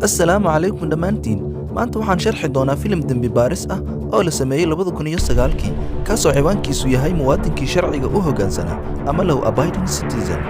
السلام عليكم دمانتين maanta waxaan sharxi doonaa filim dembi baaris ah oo la sameeyay 2009 kaasoo ciwaankiisu yahay muwaadinkii sharciga u hoggaansanaa ama law abiding citizen.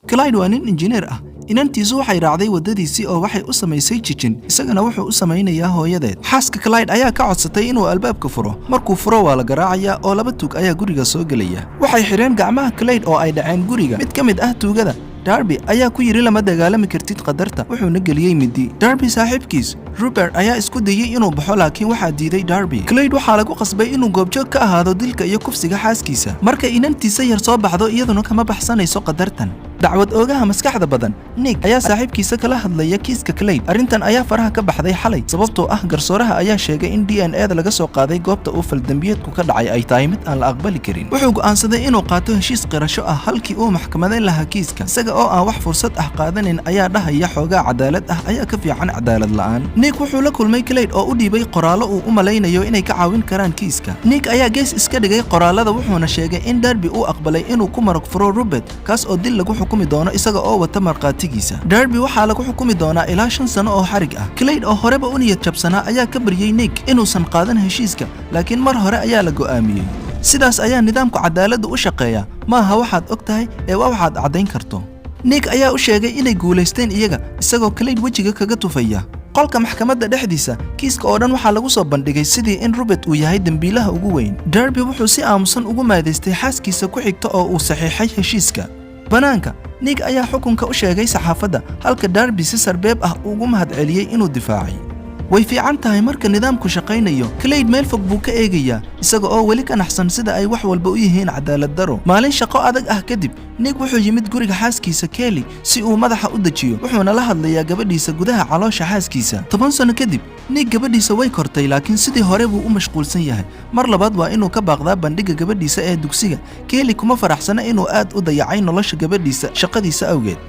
Clyde waa nin injineer ah inantiisu waxay raacday wadadiisii oo waxay u samaysay jijin isagana wuxuu u samaynayaa hooyadeed. Xaaska Clyde ayaa ka codsatay inuu albaabka furo. Markuu furo waa la garaacayaa oo laba tuug ayaa guriga soo gelaya. Waxay xireen gacmaha Clyde oo ay dhaceen guriga. Mid ka mid ah tuugada Darby ayaa ku yiri lama dagaalami kartid qadarta wuxuuna geliyay midi. Darby saaxiibkiis Rupert ayaa isku dayay inuu baxo laakiin waxaa diiday Darby. Clyde waxaa lagu qasbay inuu goobjoog ka ahaado dilka iyo kufsiga xaaskiisa. Marka inantiisa yar soo baxdo iyaduna kama baxsanayso qadartan. dacwad oogaha maskaxda badan Nick ayaa saaxiibkiisa kala hadlaya kiiska Clyde. Arrintan ayaa faraha ka baxday xalay sababtoo ah garsooraha ayaa sheegay in DNA laga soo qaaday goobta uu faldambiyeedku ka dhacay ay tahay mid aan la aqbali karin. Wuxuu go'aansaday inuu qaato heshiis qirasho ah halkii uu maxkamadeyn lahaa kiiska. Isaga oo aan wax fursad ah qaadanin ayaa dhahaya xoogaa cadaalad ah ayaa ka fiican cadaalad la'aan. Nick wuxuu la kulmay Clyde oo u dhiibay qoraallo uu u malaynayo inay ka caawin karaan kiiska. Nick ayaa gees iska dhigay qoraallada wuxuuna sheegay in Darby uu aqbalay inuu ku marag furo Rupert kaas oo dil lagu xukumi doono isaga oo wata marqaatigiisa. Darby waxaa lagu xukumi doonaa ilaa 5 sano oo xarig ah. Clyde oo horeba u niyad jabsanaa ayaa ka baryay Nick inuusan qaadan heshiiska laakiin mar hore ayaa la go'aamiyay. Sidaas ayaa nidaamku cadaaladda u shaqeeyaa maaha waxaad ogtahay ee waxaad caddayn karto. Nick ayaa u sheegay inay guulaysteen iyaga isagoo Clyde wejiga kaga tufaya. qolka maxkamadda dhexdiisa kiiska oo dhan waxaa lagu soo bandhigay sidii in Rupert uu yahay dambiilaha ugu weyn. Darby wuxuu si aamusan ugu maadeystay xaaskiisa ku xigta oo uu saxiixay heshiiska. banaanka Nick ayaa xukunka u sheegay saxaafadda halka Darby si sarbeeb ah ugu mahadceliyay inuu difaacay. way fiican tahay marka nidaamku shaqaynayo. Clyde meel fog buu ka eegayaa isaga oo weli ka naxsan sida ay wax walba u yihiin cadaalad daro. maalin shaqo adag ah kadib Nick wuxuu yimid guriga xaaskiisa Kelly si uu madaxa u dajiyo wuxuuna la hadlayaa gabadhiisa gudaha caloosha xaaskiisa. 10 sano kadib Nick gabadhiisa way kortay laakiin sidii hore buu u mashquulsan yahay. mar labaad waa inuu ka baaqdaa bandhiga gabadhiisa ee dugsiga. Kelly kuma faraxsana inuu aad u dayacay nolosha gabadhiisa shaqadiisa awgeed.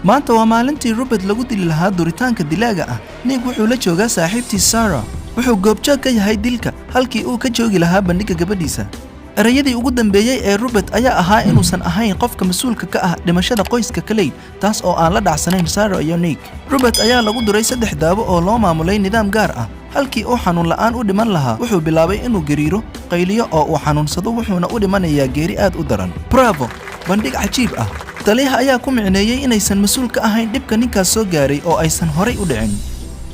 maanta waa maalintii Rupert lagu dili lahaa duritaanka dilaaga ah. Nick wuxuu la joogaa saaxiibtiis Sarah wuxuu goobjoog ka yahay dilka halkii uu ka joogi lahaa bandhiga gabadhiisa. erayadii ugu dambeeyay ee Rupert ayaa ahaa inuusan ahayn qofka mas'uulka ka ah dhimashada qoyska Clyde taas oo aan la dhacsanayn Sarah iyo Nick. Rupert ayaa lagu duray 3 daawo oo loo maamulay nidaam gaar ah. halkii uu xanuun la'aan u dhiman lahaa wuxuu bilaabay inuu gariiro qayliyo oo uu xanuunsado wuxuuna u dhimanayaa geeri aad u daran. Bravo bandhig cajiib ah. taliyaha ayaa ku micneeyay inaysan mas'uul ka ahayn dhibka ninkaas soo gaaray oo aysan horay u dhicin.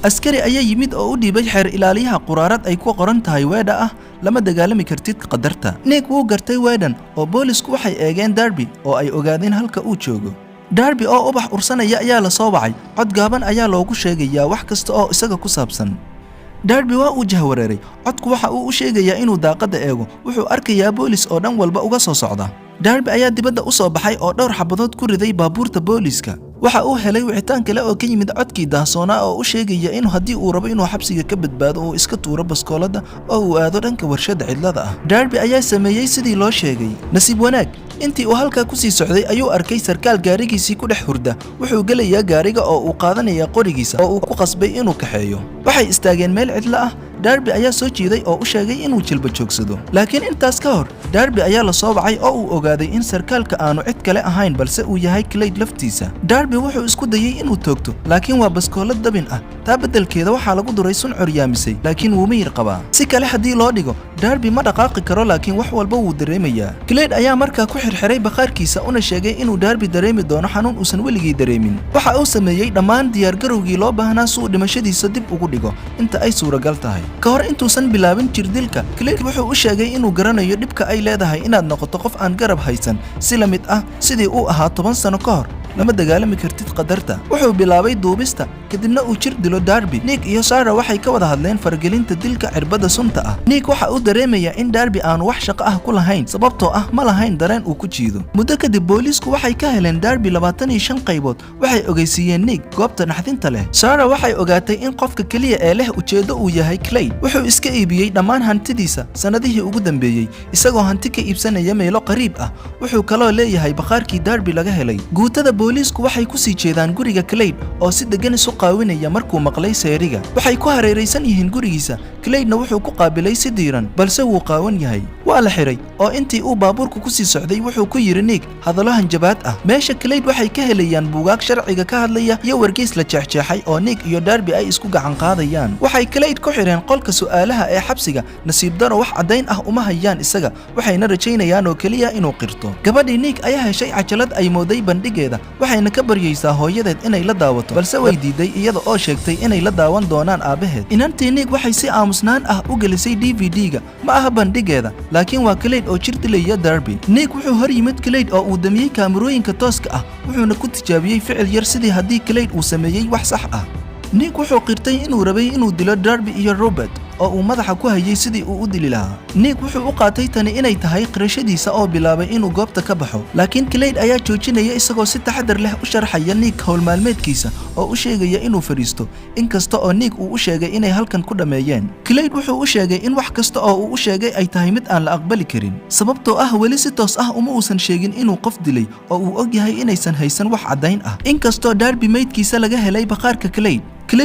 askari ayaa yimid oo u dhiibay xeer ilaaliyaha quraarad ay ku qoran tahay weedha ah lama dagaalami kartid qadarta. Nick wuu gartay weedhan oo boolisku waxay eegeen Darby oo ay ogaadeen halka uu joogo. Darby oo ubax ursanaya ayaa la soo wacay. cod gaaban ayaa loogu sheegayaa wax kasta oo isaga ku saabsan. Darby waa uu jahwareeray. codku waxa uu u sheegayaa inuu daaqadda eego. wuxuu arkayaa boolis oo dhan walba uga soo socda. Darby ayaa dibadda u soo baxay oo dhowr xabadood ku riday baabuurta booliska. waxa uu helay wicitaan kale oo ka yimid codkii daahsoonaa oo u sheegaya in haddii uu rabo inuu xabsiga ka badbaado uu iska tuuro baskoolada oo uu aado dhanka warshada cidlada ah. Darby ayaa sameeyay sidii loo sheegay. nasiib wanaag intii uu halkaa ku sii socday ayuu arkay sarkaal gaarigiisii ku dhex hurda. wuxuu gelayaa gaariga oo uu qaadanayaa qorigiisa oo uu ku qasbay inuu kaxeeyo. waxay istaageen meel cidlo ah. Darby ayaa soo jiiday oo u sheegay inuu jilba joogsado. laakiin intaas ka hor Darby ayaa la soo wacay oo uu ogaaday in sarkaalka aanu cid kale ahayn balse uu yahay Clyde laftiisa. Darby wuxuu isku dayay inuu toogto laakiin waa baskoolad dabin ah. taa beddelkeeda waxaa lagu duray sun curyaamisay laakiin wuu miyir qabaa. si kale haddii loo dhigo Darby ma dhaqaaqi karo laakiin wax walba wuu dareemayaa. Clyde ayaa markaa ku xirxiray bakhaarkiisa una sheegay inuu Darby dareemi doono xanuun uusan weligii dareemin. waxa uu sameeyay dhammaan diyaargarowgii loo baahnaa si uu dhimashadiisa dib ugu dhigo inta ay suuragal tahay. ka hor intuusan bilaabin jirdilka Clyde wuxuu u sheegay inuu garanayo dhibka ay leedahay inaad noqoto qof aan garab haysan si la mid ah sidii uu ahaa 10 sano ka hor. lama dagaalami kartid qadarta. wuxuu bilaabay duubista kadibna uu jir dilo Darby. Nick iyo Sarah waxay ka wada hadleen faragelinta dilka cirbada sunta ah. Nick waxa uu dareemayaa in Darby aanu wax shaqo ah ku lahayn sababtoo ah ma lahayn dareen uu ku jiido. muddo kadib boolisku waxay ka heleen Darby 25 qaybood. waxay ogeysiiyeen Nick goobta naxdinta leh. Sarah waxay ogaatay in qofka kaliya ee leh ujeedo uu yahay Clyde. wuxuu iska iibiyey dhammaan hantidiisa sanadihii ugu dambeeyay isagoo hanti ka iibsanaya meelo qariib ah. wuxuu kaloo leeyahay bakhaarkii Darby laga helay. guutada booliisku waxay ku sii jeedaan guriga Clay oo si degan isu qaawinaya markuu maqlay seeriga. Waxay ku hareeraysan yihiin gurigiisa. Clayna wuxuu ku qaabilay si diiran, balse wuu qaawan yahay. Waa la xiray oo intii uu baabuurku ku sii socday wuxuu ku yiri Nick hadallo hanjabaad ah. Meesha Clay waxay ka helayaan buugaag sharciga ka hadlaya iyo wargeys la jeexjeexay oo Nick iyo Darby ay isku gacan qaadayaan. Waxay Clay ku xireen qolka su'aalaha ee xabsiga. Nasiib daro wax cadayn ah uma hayaan isaga, waxayna rajaynayaan oo kaliya inuu qirto. Gabadhii Nick ayaa heshay cajalad ay mooday bandhigeeda, waxayna ka baryaysaa hooyadeed inay la daawato, balse way diiday iyada oo sheegtay inay la daawan doonaan aabaheed. Inantii Nick waxay si aamusnaan ah u gelisay DVD-ga, ma aha bandhigeeda, laakiin waa Clay oo jir dilaya Darby. Nick wuxuu hor yimid Clay oo uu damiyay kaamirooyinka tooska ah, wuxuuna ku tijaabiyay ficil yar sidii haddii Clay uu sameeyay wax sax ah. Nick wuxuu qirtay inuu rabay inuu dilo Darby iyo Robert oo uu madaxa ku hayay sidii uu u dili lahaa. Nick wuxuu u qaatay tani inay tahay qirashadiisa oo bilaabay inuu goobta ka baxo, laakiin Clay ayaa joojinaya isagoo si taxadar leh u sharxaya Nick hawl maalmeedkiisa oo u sheegaya inuu fariisto, inkasta oo Nick uu u sheegay inay halkan ku dhameeyeen. Clay wuxuu u sheegay in wax kasta oo uu u sheegay ay tahay mid aan la aqbali karin, sababtoo ah weli si toos ah uma uusan sheegin inuu qof dilay oo uu og yahay inaysan haysan wax cadayn ah. Inkastoo Darby meydkiisa laga helay bakhaarka Clay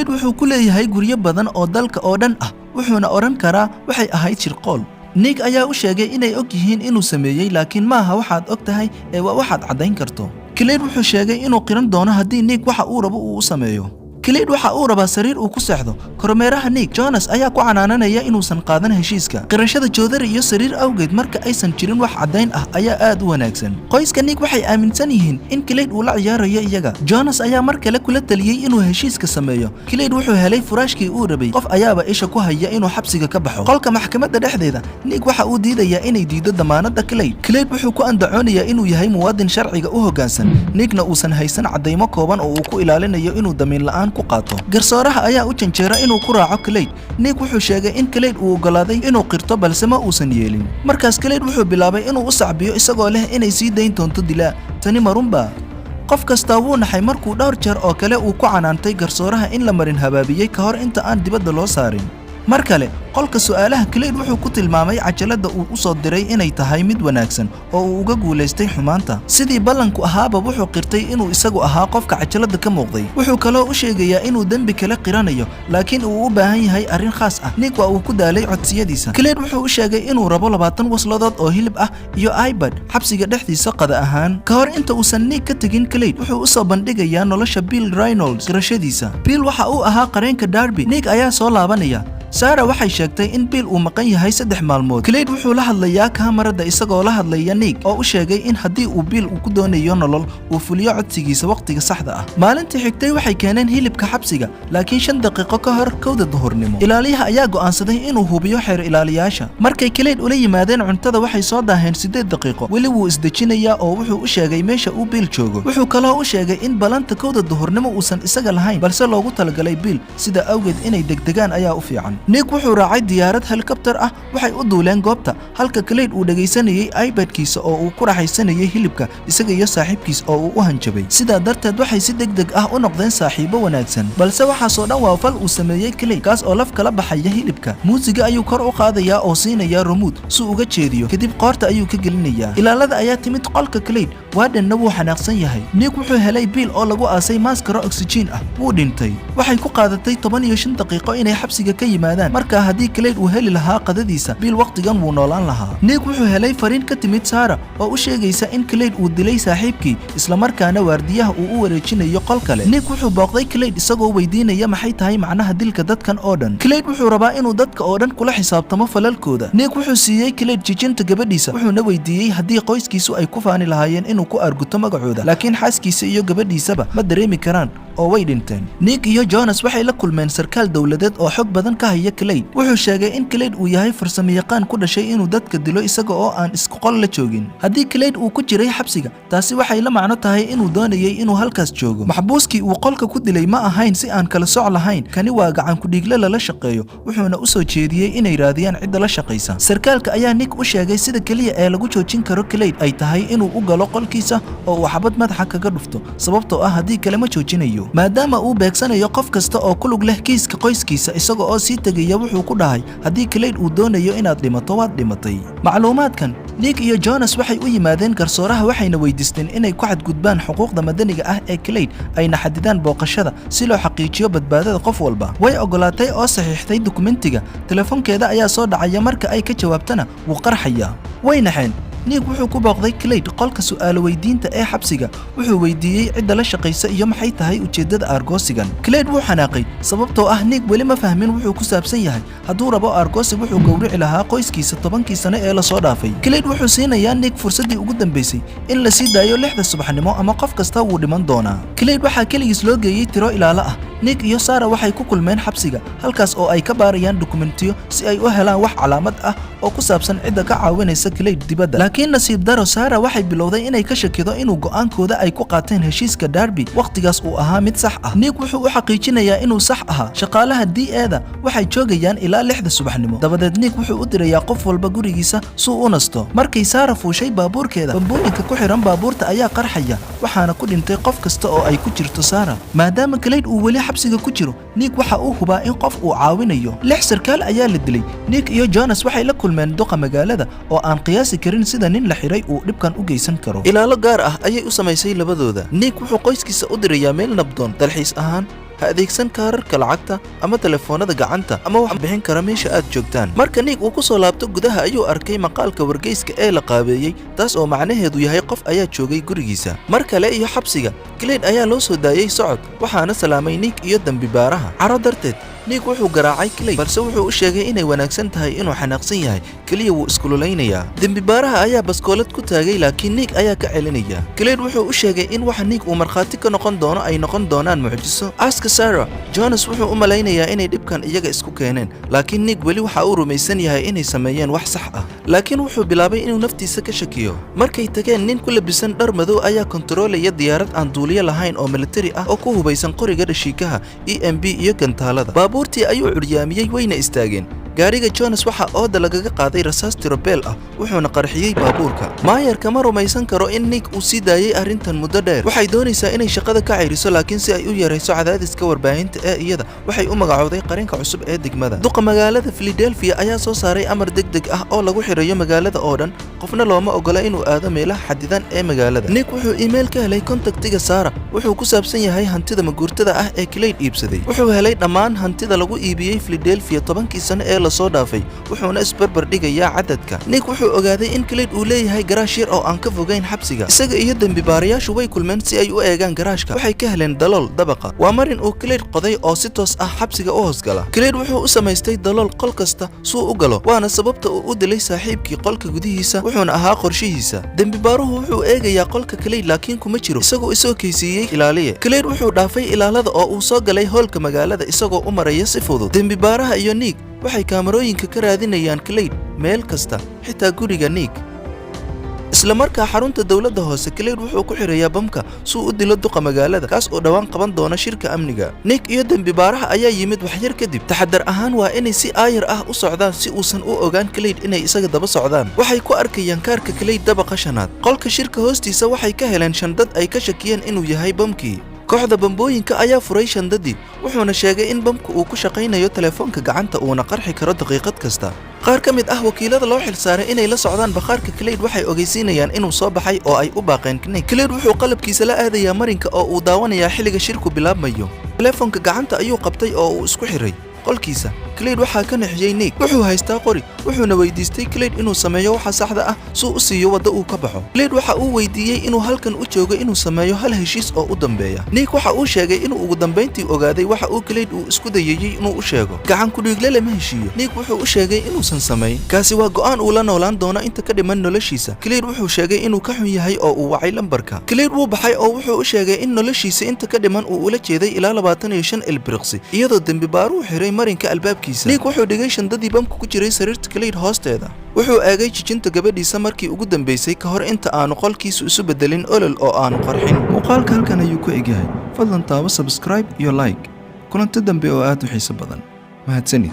wuxuu ku leeyahay guryo badan oo dalka oo dhan ah, wuxuuna oran karaa waxay ahayd shirqool. Nick ayaa u sheegay inay og yihiin inuu sameeyay, laakiin maaha waxaad og tahay ee waa waxaad cadayn karto. Clay wuxuu sheegay inuu qiran doono haddii Nick waxa uu rabo uu u sameeyo. Clay waxa uu rabaa sariir uu ku seexdo. Kormeeraha Nick Jonas ayaa ku canaananaya inuusan qaadan heshiiska. Qirashada joodari iyo sariir awgeed marka aysan jirin wax cadayn ah ayaa aad u wanaagsan. Qoyska Nick waxay aaminsan yihiin in Clay uu la ciyaarayo iyaga. Jonas ayaa mar kale kula taliyay inuu heshiiska sameeyo. Clay wuxuu helay furaashkii uu rabay, qof ayaaba isha ku haya inuu xabsiga ka baxo. Qolka maxkamadda dhexdeeda Nick waxa uu diidayaa inay diido damaanadda Clay wuxuu ku andacoonayaa inuu yahay muwaadin sharciga u hoggaansan. Nickna uusan haysan cadaymo kooban oo uu ku ilaalinayo inuu damiin la'aan ku qaato. Garsooraha ayaa u janjeera inuu ku raaco Clay. Nick wuxuu sheegay in Clay uu ogolaaday inuu qirto balse ma uusan yeelin. Markaas Clay wuxuu bilaabay inuu u sacbiyo isagoo leh inay sii dayn doonto dilaa. Tani marunba qof kasta wuu naxay markuu dhowr jeer oo kale uu ku canaantay garsooraha in la marin habaabiyay ka hor inta aan dibadda loo saarin. Mar kale qolka su'aalaha Clay wuxuu ku tilmaamay cajalada uu u soo diray inay tahay mid wanaagsan oo uu uga guuleystay xumaanta. Sidii ballanku ahaaba wuxuu qirtay inuu isagu ahaa qofka cajalada ka muuqday. Wuxuu kaloo u sheegayaa inuu dembi kale qiranayo, laakiin uu u baahan yahay arrin khaas ah. Nick waa uu ku daalay codsiyadiisa. Clay wuxuu u sheegay inuu rabo 20 wasladood oo hilib ah iyo iPad xabsiga dhexdiisa qada ahaan. Ka hor inta uusan Nick ka tagin, Clay wuxuu u soo bandhigayaa nolosha Bill Reynolds qirashadiisa. Bill waxa uu ahaa qareenka Darby. Nick ayaa soo laabanaya. Sarah waxay sheegtay in Bill uu maqan yahay 3 maalmood. Clay wuxuu la hadlayaa kaamarada isagoo la hadlaya Nick oo u sheegay in haddii uu Bill uu ku doonayo nolol uu fuliyo codsigiisa waqtiga saxda ah. Maalintii xigtay waxay keeneen hilibka xabsiga, laakiin 5 daqiiqo ka hor 1 duhurnimo. Ilaaliyaha ayaa go'aansaday inuu hubiyo xeer ilaaliyaasha. Markay Clay ula yimaadeen cuntada waxay soo daaheen 8 daqiiqo. Weli wuu isdejinayaa oo wuxuu u sheegay meesha uu Bill joogo. Wuxuu kaloo u sheegay in balanta 1 duhurnimo uusan isaga lahayn, balse loogu talagalay Bill, sida awgeed inay degdegaan ayaa u fiican. Nick wuxuu raacay diyaarad helikabtar ah, waxay u duuleen goobta halka Clay uu dhageysanayay iPad-kiisa oo uu ku raaxaysanayay hilibka isaga iyo saaxiibkiis oo uu u hanjabay. Sidaa darteed waxay si degdeg ah u noqdeen saaxiibo wanaagsan, balse waxaas oo dhan waa fal uu sameeyay Clay kaas oo laf kala baxaya hilibka. Muusiga ayuu kor u qaadayaa oo siinaya remote si uu uga jeediyo, kadib qoorta ayuu ka gelinayaa. Ilaalada ayaa timid qolka Clay, waadanna wuu xanaaqsan yahay. Nick wuxuu helay Bill oo lagu aasay maaskaro oxygen ah, wuu dhintay. Waxay ku qaadatay 15 daqiiqo inay xabsiga ka yimaadaan. Marka haddii Clay uu heli lahaa qadadiisa, Bill waqtigan wuu noolaan lahaa. Nick wuxuu helay fariin ka timid Sarah oo u sheegaysa in Clay uu dilay saaxiibkii, isla markaana waardiyaha uu u wareejinayo qol kale. Nick wuxuu booqday Clay isagoo weydiinaya maxay tahay macnaha dilka dadkan oo dhan. Clay wuxuu rabaa inuu dadka oo dhan kula xisaabtamo falalkooda. Nick wuxuu siiyay Clay jijinta gabadhiisa, wuxuuna weydiiyey haddii qoyskiisu ay ku faani lahaayeen inuu ku arguto magacooda, laakiin xaaskiisa iyo gabadhiisaba ma dareemi karaan oo way dhinteen. Nick iyo Jonas waxay la kulmeen sarkaal dawladeed oo xog badan ka haya Clay. Wuxuu sheegay in Clay uu yahay farsamayaqaan ku dhashay inuu dadka dilo isaga oo aan isku qol la joogin. Haddii Clay uu ku jiray xabsiga, taasi waxay la macno tahay inuu doonayay inuu halkaas joogo. Maxbuuskii uu qolka ku dilay ma ahayn si aan kala soc lahayn, kani waa gacan ku dhiigle lala shaqeeyo, wuxuuna u soo jeediyey inay raadiyaan cidda la shaqaysa. Sarkaalka ayaa Nick u sheegay sida kaliya ee lagu joojin karo Clay ay tahay inuu u galo qolkiisa oo uu xabad madaxa kaga dhufto, sababtoo ah haddii kale ma joojinayo. maadaama uu beegsanayo qof kasta oo ku lug leh kiiska qoyskiisa isaga oo sii tegaya wuxuu ku dhahay haddii Clay uu doonayo inaad dhimato waad dhimatay. macluumaadkan Nick iyo Jonas waxay u yimaadeen garsooraha waxayna weydiisteen inay ku xadgudbaan xuquuqda madaniga ah ee Clay ayna xadidaan booqashada si loo xaqiijiyo badbaadada qof walba. way ogolaatay oo saxiixtay dukumentiga. telefoonkeeda ayaa soo dhacaya marka ay ka jawaabtana wuu qarxaya. way naxeen. Nick wuxuu ku booqday Clay qolka su'aalo weydiinta ee xabsiga. wuxuu weydiiyey cidda la shaqaysa iyo maxay tahay ujeedada argoosigan. Clay wuu xanaaqay sababtoo ah Nick weli ma fahmin wuxuu ku saabsan yahay. hadduu rabo argoosi wuxuu gowrici lahaa qoyskiisa 10kii sano ee la soo dhaafay. Clay wuxuu siinayaa Nick fursadii ugu dambeysay in la sii daayo 6 subaxnimo ama qof kasta wuu dhiman doonaa. Clay waxaa kaligiis loo geeyey tiro ilaalo ah. Nick iyo Sarah waxay ku kulmeen xabsiga halkaas oo ay ka baarayaan dokumentiyo si ay u helaan wax calaamad ah oo ku saabsan cidda ka caawinaysa Clay dibadda. laakiin nasiib daro Sarah waxay bilowday inay ka shakido inuu go'aankooda ay ku qaateen heshiiska Darby waqtigaas uu ahaa mid sax ah. Nick wuxuu u xaqiijinayaa inuu sax ahaa. shaqaalaha DA-da waxay joogayaan ilaa 6 subaxnimo. dabadeed Nick wuxuu u dirayaa qof walba gurigiisa si uu u nasto. markay Sarah fuushay baabuurkeeda bambooyinka ku xiran baabuurta ayaa qarxaya waxaana ku dhintay qof kasta oo ay ku jirto Sarah. maadaama Clay uu weli xabsiga ku jiro Nick waxa uu hubaa in qof uu caawinayo. 6 sarkaal ayaa la dilay. Nick iyo Jonas waxay la kulmeen duqa magaalada oo aan qiyaasi karin sida nin la xiray uu dhibkan u geysan karo. ilaalo gaar ah ayay u samaysay labadooda. Nick wuxuu qoyskiisa u dirayaa meel nabdoon dalxiis ahaan ha adeegsan kaararka lacagta ama telefoonada gacanta ama wax bixin kara meesha aad joogtaan. marka Nick uu ku soo laabto gudaha ayuu arkay maqaalka wargeyska ee la qaabeeyey taas oo macnaheedu yahay qof ayaa joogay gurigiisa. mar kale iyo xabsiga Clay ayaa loo soo daayay socod waxaana salaamay Nick iyo dambi baaraha. caro darteed Nick wuxuu garaacay Clay balse wuxuu u sheegay inay wanaagsan tahay inuu xanaaqsan yahay kaliya wuu iskululeynayaa. dambi baaraha ayaa baskoolad ku taagay laakiin Nick ayaa ka celinaya. Clay wuxuu u sheegay in waxa Nick uu markhaati ka noqon doono ay noqon doonaan mucjiso. Sarah Jonas wuxuu u malaynayaa inay dhibkan iyaga isku keeneen laakiin Nick weli waxa uu rumaysan yahay inay sameeyeen wax sax ah. laakiin wuxuu bilaabay inuu naftiisa ka shakiyo. markay tageen nin ku labisan dhar madow ayaa kontaroolaya diyaarad aan duuliye lahayn oo military ah oo ku hubaysan qoriga dhashiikaha EMB iyo gantaalada. baabuurtii ayuu curyaamiyey wayna istaageen. gaariga Jonas waxa ooda lagaga qaaday rasaas tirobeel ah wuxuuna qarxiyey baabuurka. maayarka ma rumaysan karo in Nick uu sii daayay arrintan muddo dheer. waxay doonaysaa inay shaqada ka cayriso laakiin si ay u yareyso cadaadiska warbaahinta ee iyada waxay u magacowday qarinka cusub ee degmada. duqa magaalada Philadelphia ayaa soo saaray amar degdeg ah oo lagu xirayo magaalada oo dhan. qofna looma ogola inuu aado meelaha xadidan ee magaalada. Nick wuxuu email ka helay kontaktiga Sarah wuxuu ku saabsan yahay hantida maguurtada ah ee Clay iibsaday. wuxuu helay dhammaan hantida lagu iibiyey Philadelphia 10kii sano ee la soo dhaafay wuxuuna isbarbar dhigayaa cadadka. Nick wuxuu ogaaday in Clay uu leeyahay garaash yar oo aan ka fogeyn xabsiga. isaga iyo dambi baarayaashu way kulmeen si ay u eegaan garaashka. waxay ka heleen dalool dabaqa. waa marin uu Clay qoday oo si toos ah xabsiga u hoosgala. Clay wuxuu u samaystay dalool qol kasta suu u galo waana sababta uu u dilay saaxiibkii qolka gudihiisa wuxuuna ahaa qorshihiisa. dambi baaruhu wuxuu eegayaa qolka Clay laakiin kuma jiro isagoo isoo kaysiiyey ilaaliye. Clay wuxuu dhaafay ilaalada oo uu soo galay hoolka magaalada isagoo u maraya si fudud. dambi baaraha iyo Nick waxay kaamarooyinka ka raadinayaan Clay meel kasta xitaa guriga Nick. isla markaa xarunta dawladda hoose Clay wuxuu ku xirayaa bamka suu u dilo duqa magaalada kaas oo dhawaan qaban doona shirka amniga. Nick iyo dambi baaraha ayaa yimid wax yar kadib. taxadar ahaan waa inay si aayar ah u socdaan si uusan u ogaan Clay inay isaga daba socdaan. waxay ku arkayaan kaarka Clay dabaqa shanaad. qolka shirka hoostiisa waxay ka heleen shandad ay ka shakiyeen inuu yahay bamkii. kooxda bambooyinka ayaa furay shandadii wuxuuna sheegay in bamku uu ku shaqaynayo telefoonka gacanta uuna qarxi karo daqiiqad kasta. qaar ka mid ah wakiilada loo xilsaaray inay la socdaan bakhaarka Clay waxay ogeysiinayaan inuu soo baxay oo ay u baaqeen Nick. Clay wuxuu qalabkiisa la aadayaa marinka oo uu daawanayaa xilliga shirku bilaabmayo. telefoonka gacanta ayuu qabtay oo uu isku xiray qolkiisa. Clay waxaa ka naxiyay Nick wuxuu haystaa qori wuxuuna weydiistay Clay inuu sameeyo waxa saxda ah suu u siiyo wada uu ka baxo. Clay waxa uu weydiiyey inuu halkan u joogo inuu sameeyo hal heshiis oo u dambeeya. Nick waxa uu sheegay inuu ugu dambeyntii ogaaday waxa uu Clay uu isku dayayay inuu u sheego. gacan ku dhiigle lama heshiiyo. Nick wuxuu u sheegay inuusan sameyn kaasi waa go'aan uu la noolaan doono inta ka dhiman noloshiisa. Clay wuxuu sheegay inuu ka xun yahay oo uu wacay lambarka. Clay wuu baxay oo wuxuu u sheegay in noloshiisa inta ka dhiman uu ula jeeday ilaa 25 ilbiriqsi iyadoo dambi baaruhu xiray marinka albaabkiisa. Nick wuxuu dhigay shandadii bamku ku jiray sariirta Clay hoosteeda. wuxuu eegay jijinta gabadhiisa markii ugu dambeysay ka hor inta aanu qolkiisu isu bedelin olol oo aanu qarxin. muuqaalka halkan ayuu ku egyahay. fadlan taabo subscribe iyo like. kulanti dambe oo aad u xiiso badan. mahadsanid.